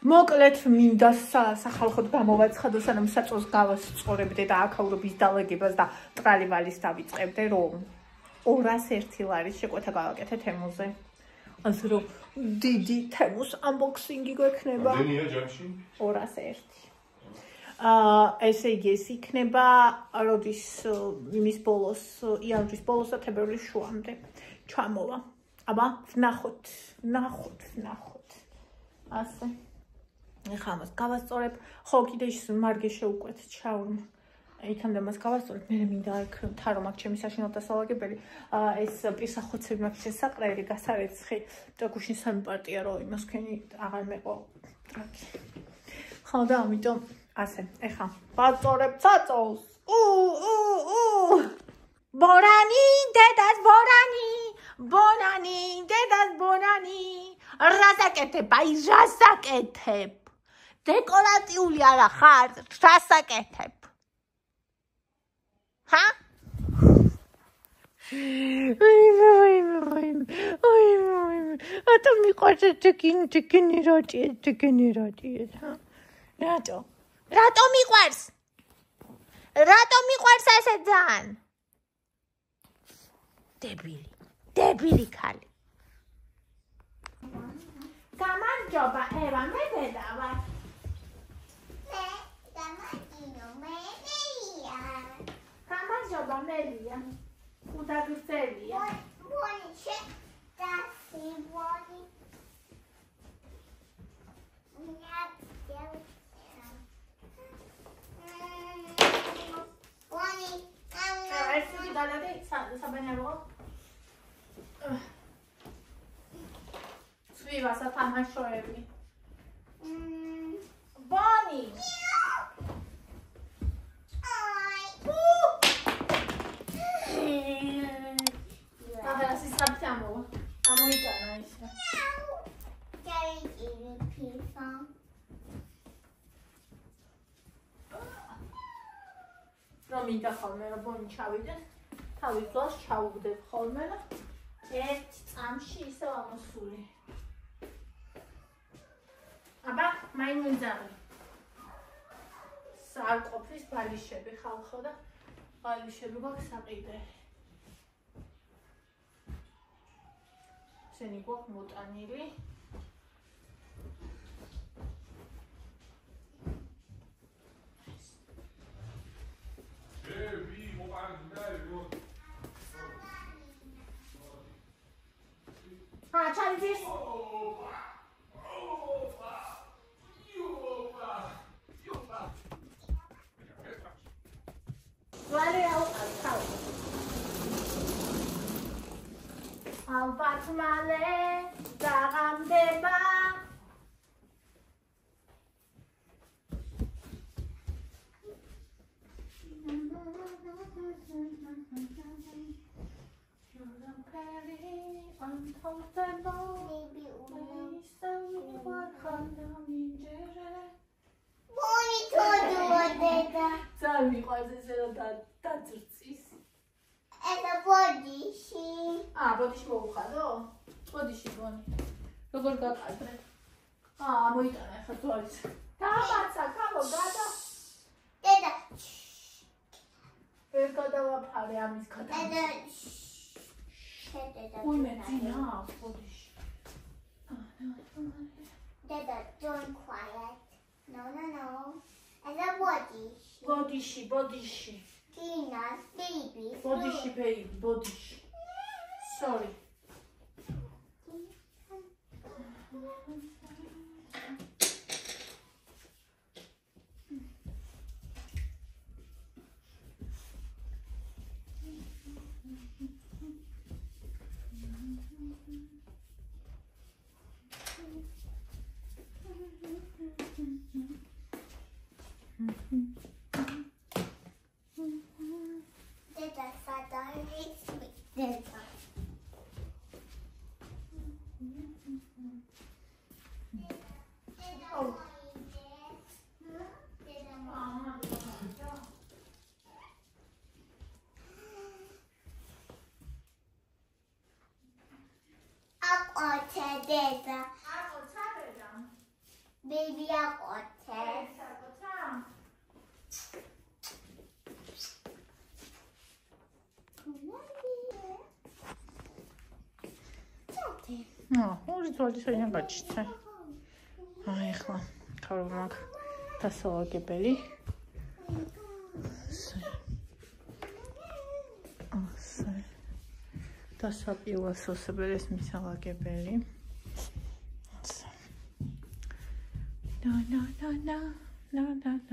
მოკლედ მინდა სახალხოდ გამოვაცხადო, სანამ საწოლს გავასწორებდე და აქაურობის დაალაგებას და ტრალივალის დავიწყებდე, რომ 201 ლარის შეკვეთა გავაკეთე თემუზე. ასე რომ დიდი თემუს unboxing-ი გვექნება. რამდენია ჯამში? 201. ესე იგი ეს იქნება როდის იმის ბოლოს, იანვრის ბოლოს და თებერვლის შუამდე ჩამოვა. აბა, ვნახოთ. ასე. ეხლა ამას გავასწორებ. ხო, კიდე ის მარგე შეუკვეთ ჩაურმა. იქამდე მას გავასწორებ, მე მინდა იქ თარო მაქვს ჩემი საშინაო დასალაგებელი. ეს პირსახოცები მაქვს შესაყრელი, გასარეცხი და გუშინ სამი პარტია რო იმას ქენი აღარ მეყო ტრაკი. ხო და ამიტომ ასე, ეხლა ვაწორებ საწოლს. ბორანი, დედას ბორანი, ბონანი, დედას ბონანი. რასაკეთებ, აი რასაკეთებ. დეკორატიული არა ხარ, რასაკეთებ. ჰა? ატომ მიყვარს დეგენერატია, ჰა? რატო მიყვარს? რატო მიყვარს ასე ძალიან? დებილი ქალი. გამარჯობა, ევა, მე დედა ვარ. მე გამარჯობა, მელია. გამარჯობა, მელია. უდაგრძელია. ბონი, შედასი ბონი. ბონი, ეს გიდალები საბანიარო. Viva სათამაშოები. ბონი. აბა სისხლი ამოიტანა ისე. რომ მინდა ხოლმე რომ ბონი ჩავიდეს, თავის ძვალს ჩაუგდებ ხოლმე და ერთ წამში ისევ ამოსული. აბა, მაინუნძარი. სარყოფის ბალიშები ხალხო და ბალიშები გვაქვს საყიდე. შენი გვაქვს მოტანილი. ჩაიძის. ალბათ მალე დაღამდება. ძალიან მიყვარს ესე რომ დაძრწის. Eta bodishi. ბოდიში მოუხადო? ბოდიში ბონი. როგორ გაკადრე? მოიტანა ახლა თვალის. გამაცა, გამო, გადა. Deda. ვერ გადავაფარე ამის გადამის. Deda. უიმე ძინა ბოდიში. Deda, don't quiet. No. Eta bodishi. Bodishi. Tina's baby. Bodishi baby, bodishi. Sorry. baby aquates. No, ორი ძვალი საიდან გაჩნდა. აი ახლა თავი მაგ დასალაგებელი. ასე. დასაპირვასოსებელი ეს მისალაგებელი.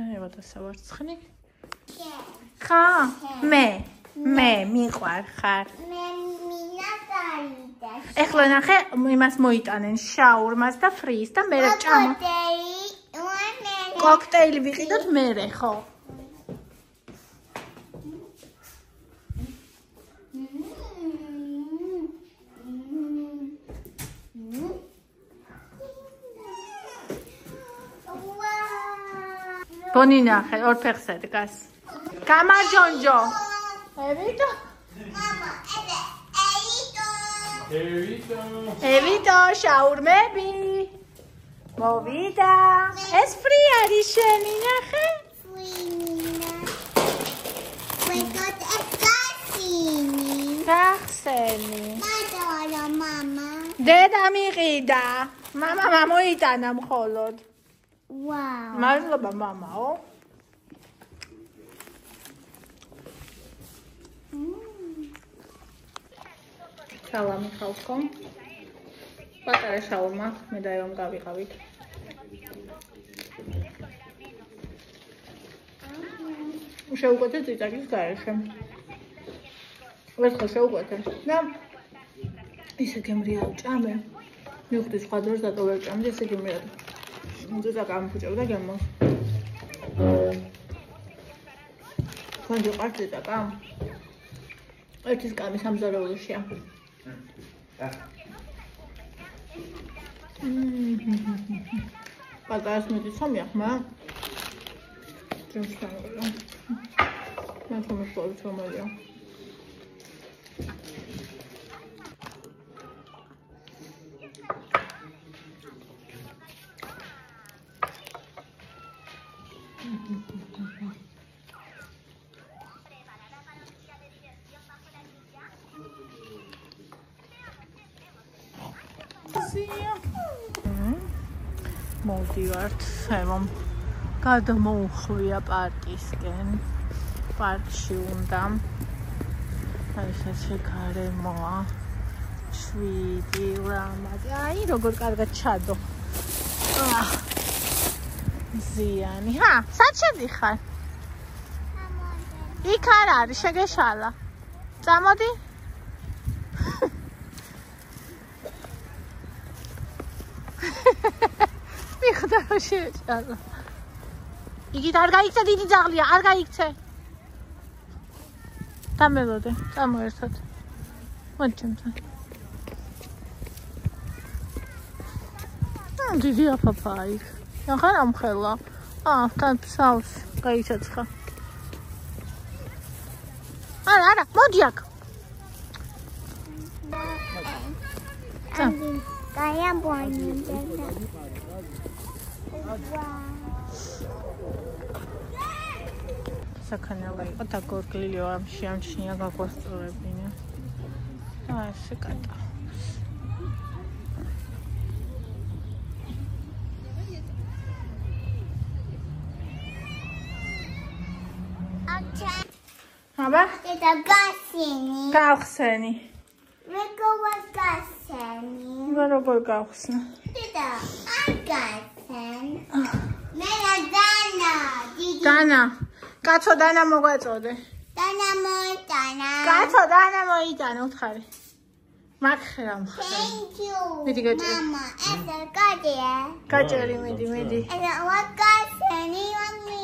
და ევა დასავარცხნი. ხა? მე მიყვარ ხარ. მე მინატარიდა. ეხლა ნახე, იმას მოიტანენ შაურმას და ფრის და მერე ჭამა. კოქტეილი ვიყიდოთ მერე, ხო? ბონი ნახე, ორ ფეხზე დგას. გამარჯონჯო. ევიტო. მამა, ევიტო, შაურმები. მოვიდა. ეს ფრი არის შენი, ნახე. გახსენი. დედა მიყიდა. მამა მოიტანა მხოლოდ. ვაუ. მადლობა მამაო. სალამი ხალხო. პატარა შაურმა, მე და ევამ გავიყავით. შევუკვეთე წიწაკის გარეშე. ერთხელ შევუკვეთე და ისე გემრიაო ჭამე. მივხვდი სხვა დროს დატოვე ჭამდი ისე გემრიაო. წიწაკა ამფუჭებდა გემოს. თქვენ გიყვართ წიწაკა? ერთის კამი სამზარეულოშია. პატარას მეტი სამია ხმა? ჯემს თანგო. მე თვითონ შემოია. მოვდივართ, ევამ გადმოუხვია პარკისკენ. პარკში უნდა. ეს ესე გარემოა. შვიდი ლამაზი. აი, როგორ კარგად ჩადო. ზიანი. ჰა, სად შედიხარ? იქ არ არის, შეგეშალა. წამოდი. მიხდა რომ შეეჭალა. იგი არ გაიქცე დიდი ძაღლია, არ გაიქცე. დამელოდე, წამოერთად. მოჭემთან. დიდი აფაფა იქ. ახლა ამხელა. თან ფსავს, გაიჩაცხა. არა, მოდი აქ. Kaya boni. საქანელა იყო დაგორგლიო ამ შეამჩნია გაგვასწორებინა. და ესე კატა. აბა? Deda გასენი. გავხსენი. როგორ გასენი? როგორ გავხსნა? Deda, არ გასენ. მე დანა. დანა. კაცო დანა მოგვაწოდე. დანა მოიტანა. კაცო დანა მოიტანა უთხარი. მაგხრა მხარ. Thank you. მიდი გაჭერი. Mama, ეს კადია. გაჭერი მიდი. ეს ვაგასენი მამი.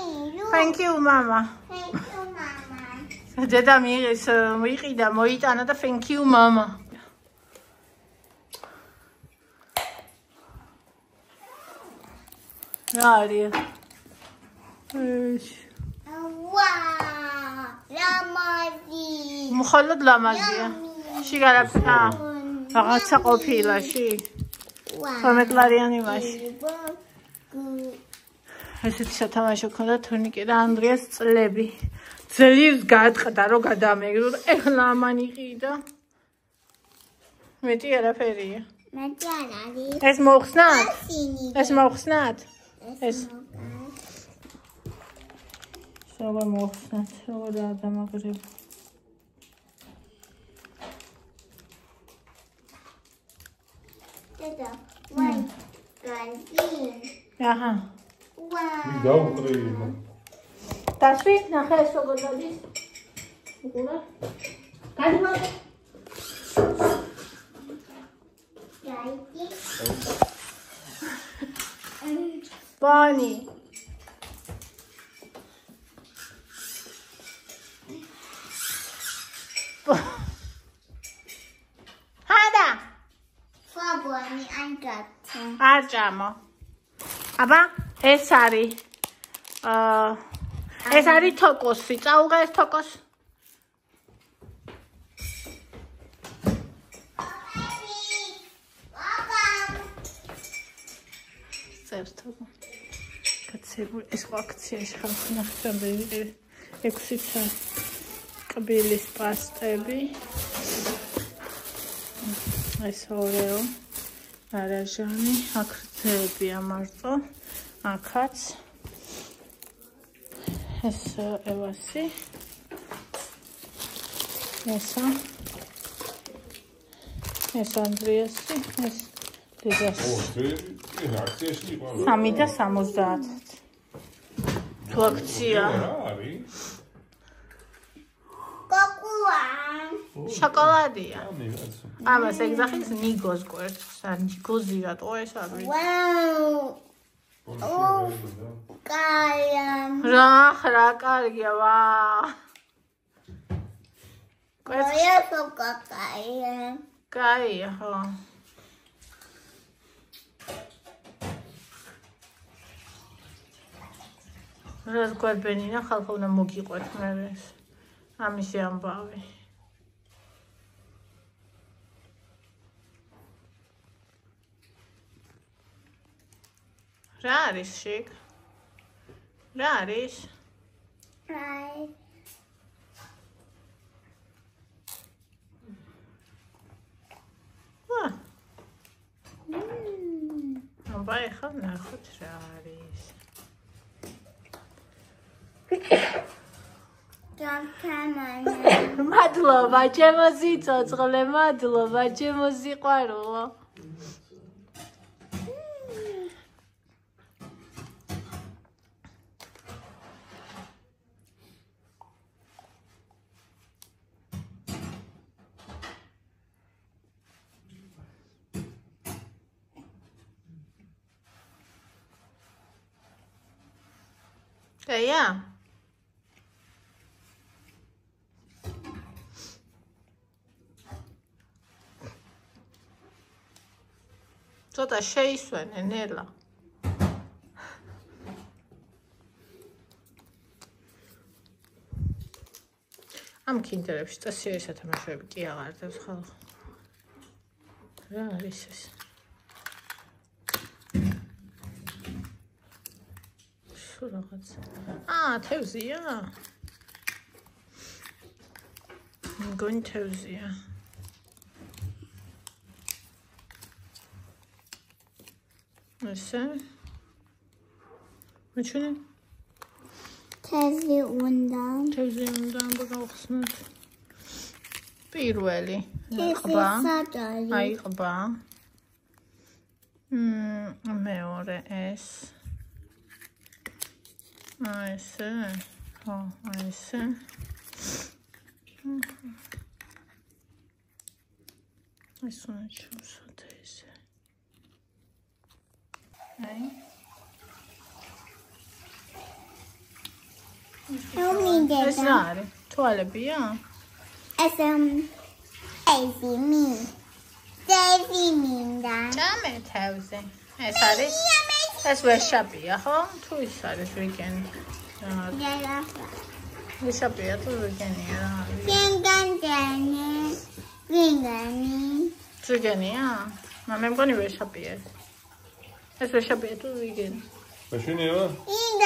Thank you mama. Thank you mama. დედა მიიყიდა მოიტანა და thank you mama. რა არის? Wow, ლამაზი. მხოლოდ ლამაზია. შიგარაფა. რაღაცა ყოფილაში. Wow. 12 ლარიანი მასი. ესეთი სათამაშო ქონდა თურნიკე და ანდრიას წლები. ძლივს გაატყდა რომ გადამეგრო და ეხლა ამან იყიდა. მეტი არაფერია. მეტი არ არის. ეს მოხსნათ? ეს მოხსნათ? ეს როგორ მოხსნათ? როგორ დამაგრებ? დედა, ვაი, გაზი. აჰა. ვაუ. დაუყრეინა. დასვი, ნახე ეს როგორ დადის. უყურე. გადმოგ. გაიდი. ბანი. ჰადა. ფაბონი ანკატა. არ ჭამო. აბა, ეს არის ეს არის თოკოსი. წაუღე ეს თოკოსი. წევს თოკო. კაცები, ეს აქციაში ხალხი ნახტები 6 წელი. კბილის პასტები. ეს ორეო. არაჟანი, აქ რძეებია მარტო. აქაც ეს ევასი. ეს ანდრიასი, ეს დედასი. აქციაში იყო. 3.70. თუ აქცია. რა არის? კოკუა. შოკოლადია. ამი რაც. ამას ეგზახის ნიგოს კვერცხს, ან ნიგოზი რატო ეს არის? ვაუ. კაია. რა კარგია, ვა. კაია სოკაკაია. კაია, ხო. რას გვერბენინა ხალხო უნდა მოგიყვეთ მე ეს. ამისი ამბავი. რა არის შიგ? რა არის? რაი. აბა ეხლა ნახოთ რა არის. მადლობა ჩემო სიცოცხლე, მადლობა ჩემო სიყვარულო. კაია? ცოტა შეისვენე ნელა. ამ კინდერებში წესიერი სათამაშოები კი აღარდებს ხალხი. რა არის ეს? სულ რაღაც. თევზია? მგონი თევზია. ესე? მეჩვენე? თევზი უნდა. თევზი უნდა გავხსნათ. პირველი. თევზი სადარი. აი ყბა. მეორე ეს. ესე. ხო, ესე. ეს უნდა შევსოთ ესე. აი. ეს რა არის? თვალებია? ეს თევზი მინდა. ჭამე თევზი. ეს არის? ეს ვეშაპია, ხო? თუ ის არის ვიკენდი. რა. ვეშაპია თუ ვიკენია რა არის? ვინგანი. ვიკენია? მე მგონი ვეშაპია. ეს ვეშაპია თუ ვიკენდი? მაშინია? ინდა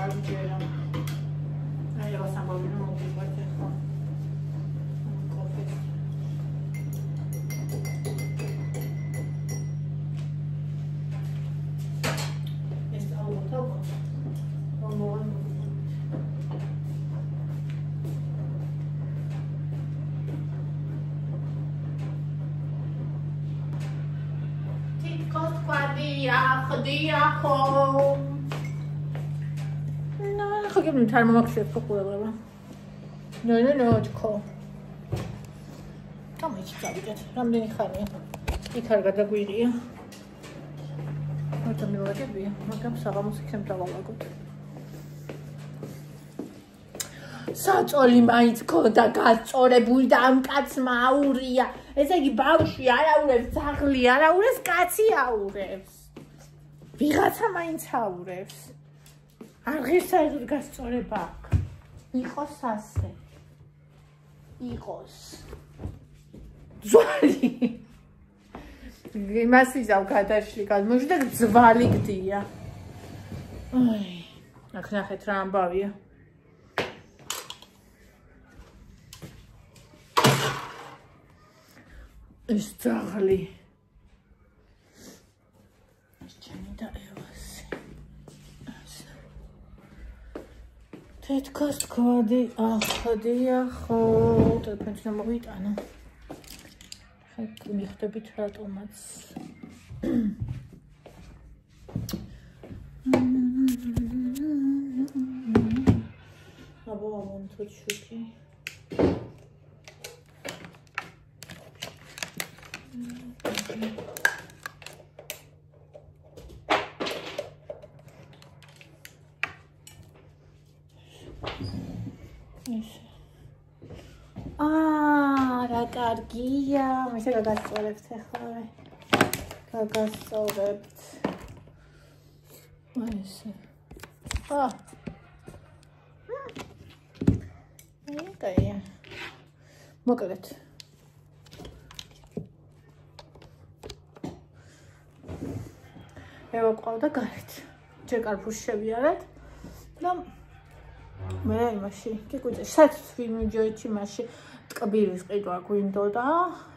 არ ვიჯერა. აი რაღაც ამბობენ რომ მოვიყვეთ ახლა. კოფეს. ეს აუთავ. მომოვან. თითქოს ყვადია, ხდია ხო. ხაგები თარ მომაქციეთ ხოყურება. ნო, თქო. გამიჩი წავიდეთ. რამდენი ხანია? იქ არ გადაგვიღია. მოიცა მილაგებია, მაგრამ საღამოს იქ შემდავალაგოთ. საწოლი მაინც ქონდა გაწორებული და ამ კაცმა აურია. ესე იგი ბავშვი არ აურებს, ძაღლი არ აურებს, კაცი აურებს. ვიღაცა მაინც აურებს. არ ღირსაერთოდ გასწორება აქვს. იყოს ასე. იყოს. ძვალი. იმას იზავ გადაშლი გადმოჟი და ძვალი გდია. აი, აქ ნახეთ რა ამბავია. ის ძაღლი. ეს ჩემი და ევასი. თეთქას თქვადი, ახდია ხო, ტელეფონს მომიტანა. მიხდებით რატომაც. აბა მომთოთ შუქი. რა კარგია, მე გაგასწორებთ ახლა. გაგასწორებთ. ესე. კაია. მოკლედ. ევაკვავდა გარეთ. ჯერ კარფურს შევიარეთ და მე იმაში გიგვიწე საერთოდ ვიმიჯოიჩი მასში ტკბილის ყიდვა გვინდოდა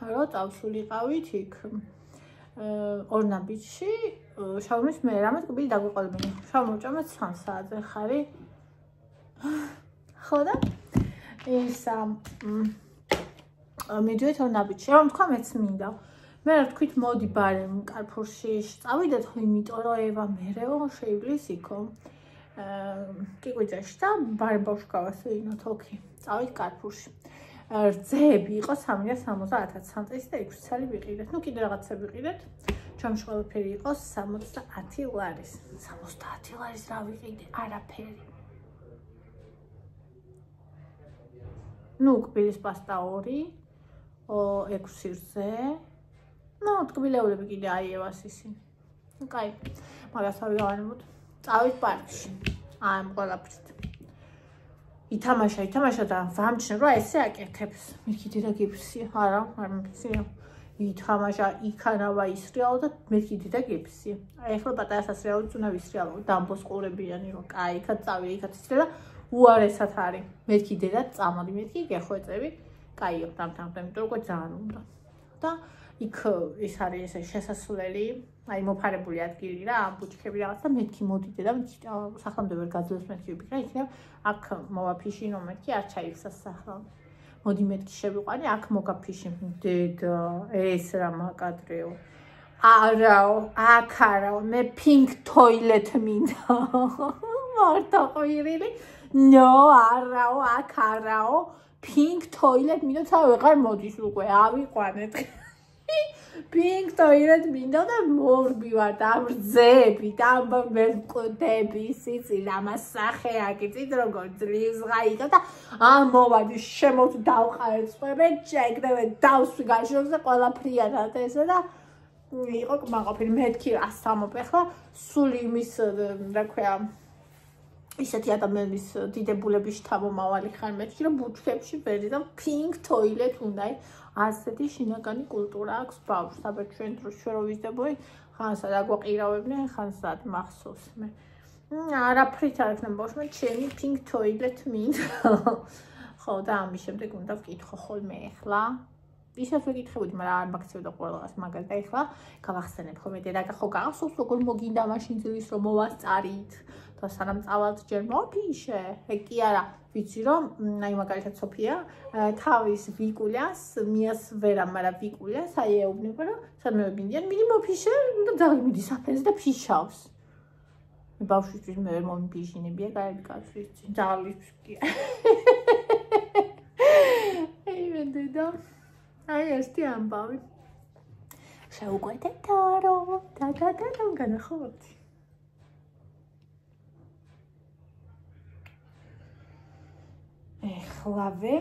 რომ წავსულიყავით იქ ორნაბიჯში შავრმის მე რამე ტკბილი დაგვიყოლებინე შავმოჭამეთ 3 საათზე ხარი ხო და ის მიდიოთ ორნაბიჯში რომ თქვა მეც მინდა მე რა თქვით მოდი ბარემ კარფურში წავიდეთ იმიტომ რომ ევა მერეო შეივლის იქო გიგვიძეში და ბარემ ბავშვი გავასვინოთ ოკი წავით კარფურში რძეები იყო 370,000 სანტესი და 6 ცალი ვიყიდეთ ნუ კიდე რაღაცა ვიყიდეთ ჩემში ყველაფერი იყო 70 ლარის 70 ლარის რა ვიყიდე არაფერი ნუ კბილის პასტა 2 6 რძე ნუ ტკბილეულები კიდე აიევას ისინი ნუ კაი მაგას ავივანებოთ წავით პარკში აი ამ ყველაფრით ითამაშა და ვამჩნე რომ ესე აკეთებს მეთქი და გიფსი არა არ მიფსია ითამაშა იქანავა ისრიალო და მეთქი და გიფსი აი ახლა პატარა სასრიალოც უნდა ვისრიალო დამბოს ყურებიანი რომ კაი იქაც წავი იქაც ისრიალა უარესად არის მეთქი და წამოდი მეთქი გეხვეწები კაიო დამთავრდა იმიტომ რომ ძალიან უნდა და იქ ის არის ესე შესასვლელი აი მოფარებული ადგილი რა ბუჩქები რაღაც და მეთქი მოდიდე და სახელმდე ვერ გაძლევს მეთქი ვიფიქრე იქნებ აქ მოვაფიშინო მეთქი არ ჩაივსა სახლა მოდი მეთქი შევიყვანი აქ მოგაფიში დედა ეს რა მაკადრეო არაო აქ არაო მე pink toilet მინდა მართა ყვირილი ნო არაო აქ არაო pink toilet მინდა ცა ვეღარ მოდის უკვე ავიყვანეთ pink toilet მინდა და მორბი ვარ და რძეები და მკვდები სიცი ამასახე აკიცით როგორ ძლივს გაიგო და მოვადი შემოც დავყარეთ სწორე ჩეკდები დავსვი გაშოს და ყველაფრიანად ესე და იყო კმაყოფილი მეთქი ასამოპეხლა სული იმის რა ქვია ისეთი ადამიანის დიდებულების თავმომავალი ხარ მეთქი რომ ბუჩქებში ვერი და pink toilet უნდა ასეთი შინაგანი კულტურა აქვს ბავშვს აბა ჩვენ დროს ჩვენ რო ვიზდებოდი ხანსად აგვაყირავებდნენ ხანსად მახსოვს მე არაფრით არ იქნება ბავშვმა ჩემი pink toilet მინდა ხო და ამის შემდეგ უნდა ვკითხო ხოლმე ახლა ისევ ვეკითხებოდი მაგრამ არ მაგცევდა ყველას მაგალითად ახლა გავახსენებ ხოლმე დედა ხო გახსოვს როგორ მოგინდა მაშინ ძილის რომ მოვასწარით და სანამ წავალთ ჯერ მოფიშე კი არა ვიცი რომ აი მაგალითად სოფია თავის ვიკულას მიას ვერა მაგრამ ვიკულას აი ეუბნება რომ სადმე მინდიან მიდი მოფიშე და ძაღლი მიდის აფენზე და ფიშავს მე ბავშვისთვის მე ვერ მომიფიშინებია გაიდი კაცის ძაღლის კი აი მე დედა აი ესეთი ამბავი შეუკვეთე თარო და განახორცი ეხლავე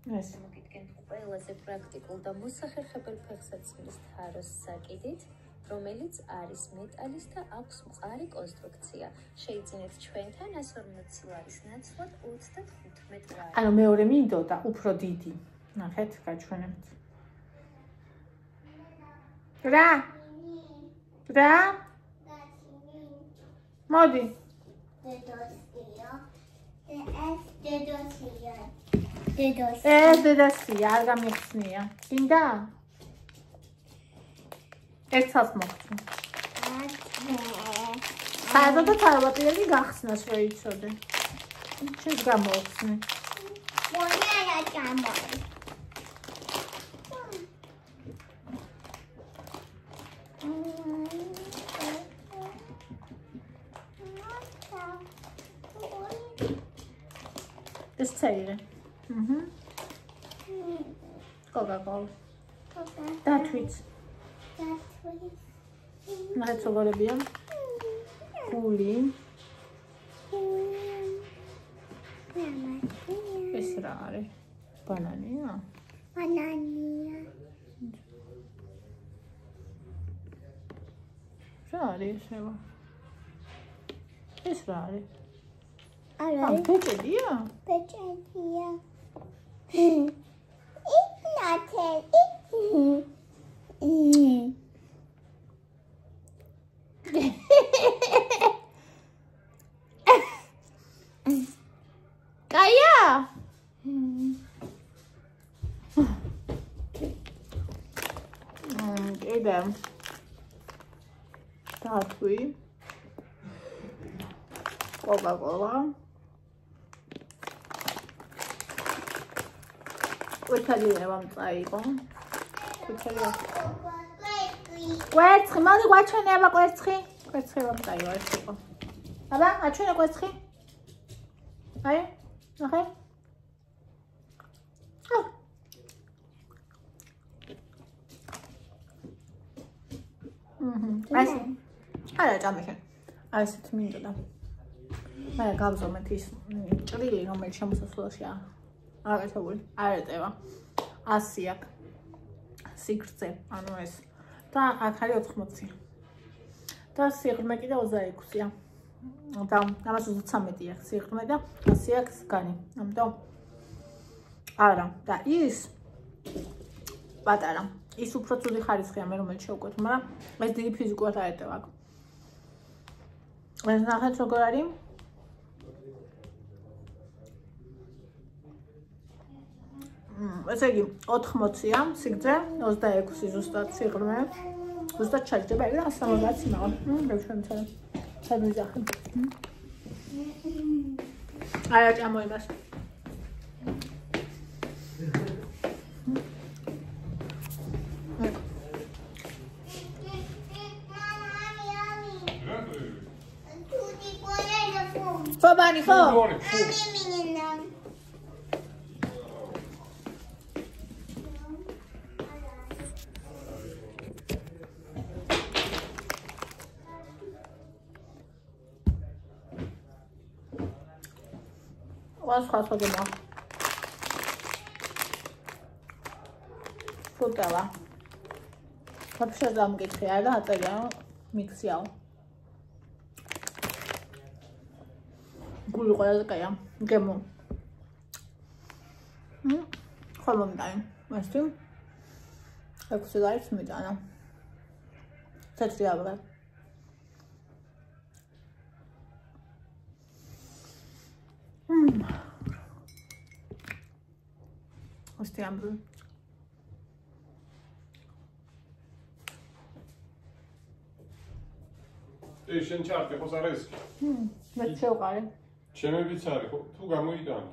ეს მოგიდგენთ ყველაზე პრაქტიკულ და მოსახერხებელ ფეხსაცმლის თაროს საკიდით, რომელიც არის მეტალის და აქვს მყარი კონსტრუქცია. შეიძინეთ ჩვენთან 140 ლარის ნაცვლად 35 ლარი. ანუ მეორე მინდოდა უფრო დიდი. ნახეთ, გაჩვენებთ. რა? მოდი. დედასია, არ გამიხსნია. გინდა? ერთსაც მოგწი. საერთოდ თარბატიები გახსნას რო იცოდე. შენ გამოვხსნე. Monera jamon. ეს წაიღე. Coca-Cola. დათვიც. ნახეთ როგორებია. გული. ეს რა არის? ბანანია? Banania. რა არის ესევა? ეს რა არის? Ara. ბეჭედია? Pechedia. It's not it. კაია? კიდე დათვი Coca-Cola კვეთალია წაიღო კვერცხი მოდი გვაჩვენე აბა კვერცხი წაიღო ეს იყო აბა აჩვენე კვერცხი აი ნახე ეს არა წამეშენ ასეთ მინდოდა მე გავზომეთ ის ჭრილი რომელიც შემოსასვლელშია აკეთებული არ ეტევა 100 აქვს სიგრძე ანუ ეს და აქ არის 80 და სიღრმე კიდე 26-ია და ამას 33 აქვს სიღრმე და 100 აქვს განი ამიტომ არა და ის პატარა ის უფრო ცუდი ხარისხია მე რომელიც შევკვეთ მაგრამ ეს დიდი ფიზიკურად არ ეტევა აქ ეს ნახეთ როგორ არის ესე იგი 80-ია სიგრძე 26 ზუსტად სიღრმე ზუსტად ჩაჯდება ეგ და 170 იმავა გავშვენცე სადმიზახი არა ჭამოებას Fabani, ho! What's hot again? Putela. Вообще там где-то я да, это я миксял. გული ყველაზე კაია გემო ხოლმე მასტი 6 ლარის მიტანა თეთრი აბა ოსტი ამბლ ეს შენ ჩარტი ხოს არის მე შევყარე ჩემებიც არის ხო თუ გამოიტანე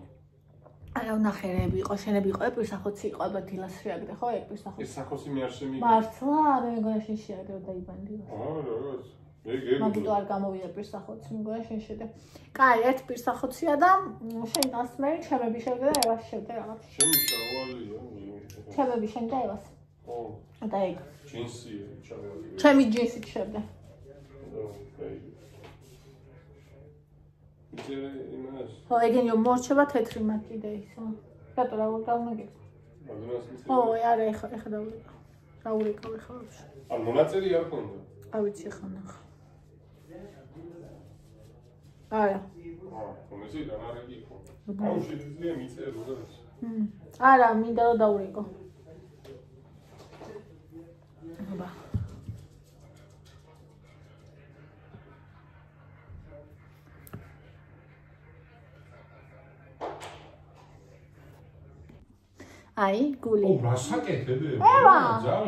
აი ნახერები იყო შენები იყო პირსახოცი იყო ალბათ დილას შეაგდე ხო ეგ პირსახოცი ეს სახოსი მე არ შემიგე მართლა მე მგონა შენ შეაგდე დაიბანდი რაღაც ეგ მაგიტო არ გამოვიდა პირსახოცი მგონა შენ შედა კაი ერთ პირსახოცია და შენ ასმერი ჩემები შევდე და ევას შევდე რაღაც ჩემი შავალია ჩემები შენ და ევას ხო და ეგ ჯინსია შავალია ჩემი ჯინსით შევდე იმას ხო ეგენიო მორჩება თეთრი მათ კიდე ისო რატო რა დავმაგე? ადრას მიცე. ო, არა, ეხა დავურეკავ. დავურეკავ ეხა. ან მონაწერი არ ქონდა? ავიცი ხა ნახა. არა. მომეცი დანარგი იყო. აუ შეიძლება მიწე როგორ? არა, მინდა რომ დავურეკო. აბა. აი, გული. ო, რა საკეთებ? ევა,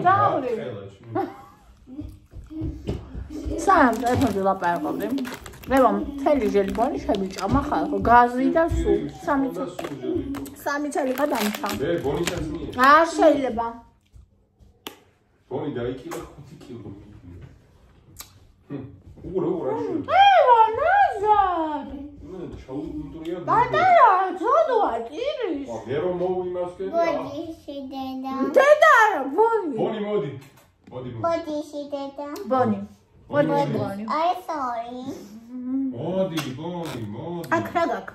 ძავრი. სამ წელს ლაპარაკობდი. მევა მთელი ჟელიბონი შემიჭამა ხალხო, გაზი და სულ. სამი წელი გადამჭა. მე ბონიცას მიე. არ შეიძლება. ბონი დაიკიდა 5 კილო. უგურა შე. ევა, ნაზარ. მე ჩაუდურია. პატარა, ცოდვა ტირის. მე რომ მოვიმასკე. ბოდიში დედა. დედა არა, ბონი. ბონი მოდი. მოდი. ბოდიში დედა. ბონი. ბონი. აი, sorry. მოდი. აქ რა გაქვს?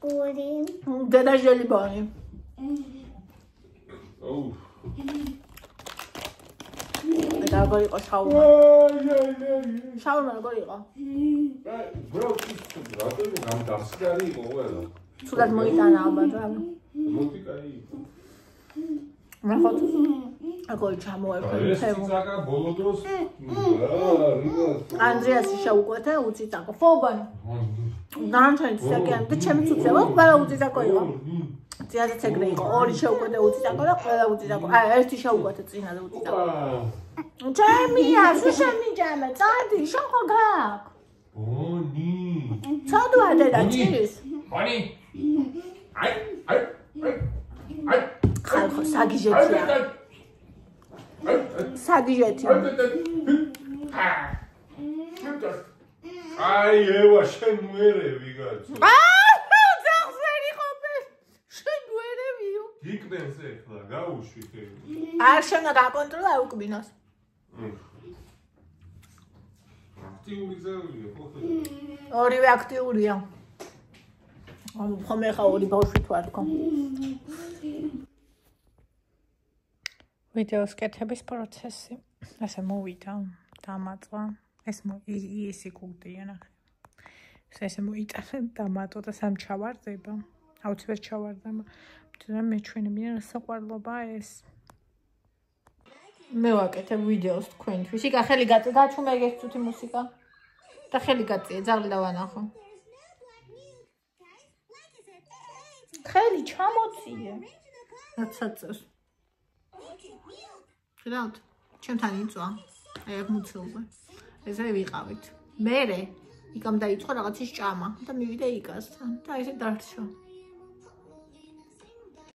გური. დედა ჟელიბონი. ოუ. და როგორ იყო შაურმა? შაურმა როგორ იყო? ბრო, რატო გამდასკარი იყო ყველა? სულად მოიტანა ალბათ რა. მოდი კაი იყო. ნახოთ. აგოი ჩამოერქვა თემო. ცაკა ბოლო დროს. ანდრეასი შეუკვეთა უწიწაკო. ფობანი. ნანჩანი საკიან და ჩემი ცუცევა ყველა უწიწაკო იყო. ძიადაც ეგრე იყო. ორი შეუკვეთა უწიწაკო და ყველა უწიწაკო. აი, ერთი შეუკვეთა წინაზე უწიწაკო. ჩემია, შემიჯამე, წადი, შეხო გაქვს. ბონი. ცოდვა დედა ჭირის. ბონი. აი. ხალხო, საგიჟეთია. საგიჟეთი. აი, ევა, შენ მერევი კაცო. ძახსერი ხობე. შენ მერევიო. გიკდენს ეხლა, გაუშვი ხელი. არ შენა გაკონტროლა უკბინოს. აქტიური ზავია, ხო? ორივე აქტიურია. ხომ ეხა ორი ბავშვი თუ არ თქო. ვიდეოს კეთების პროცესი. ასე მოვიდა, დამაწვა. ეს ისი კულტია ნახე. ესე მოიტანა, დამატო და სამ ჩავარდება. აუცილებლად ჩავარდება. თუმცა მე ჩვენი მინდა საყვარლობა ეს. მე ვაკეთებ ვიდეოს თქვენთვის. იკა ხელი გაჩუმეგეს თუთი მუსიკა. და ხელი გაწიე, ძაღლი დავანახო. ხელი ჩამოწიე. რაცა წეს. ხედავთ? ჩემთან იწვა. აი აქ მუცელზე. ესე ვიყავით. მერე იქამ დაიწყო რაღაცის ჭამა და მივიდა იკასთან და ესე დარჩა.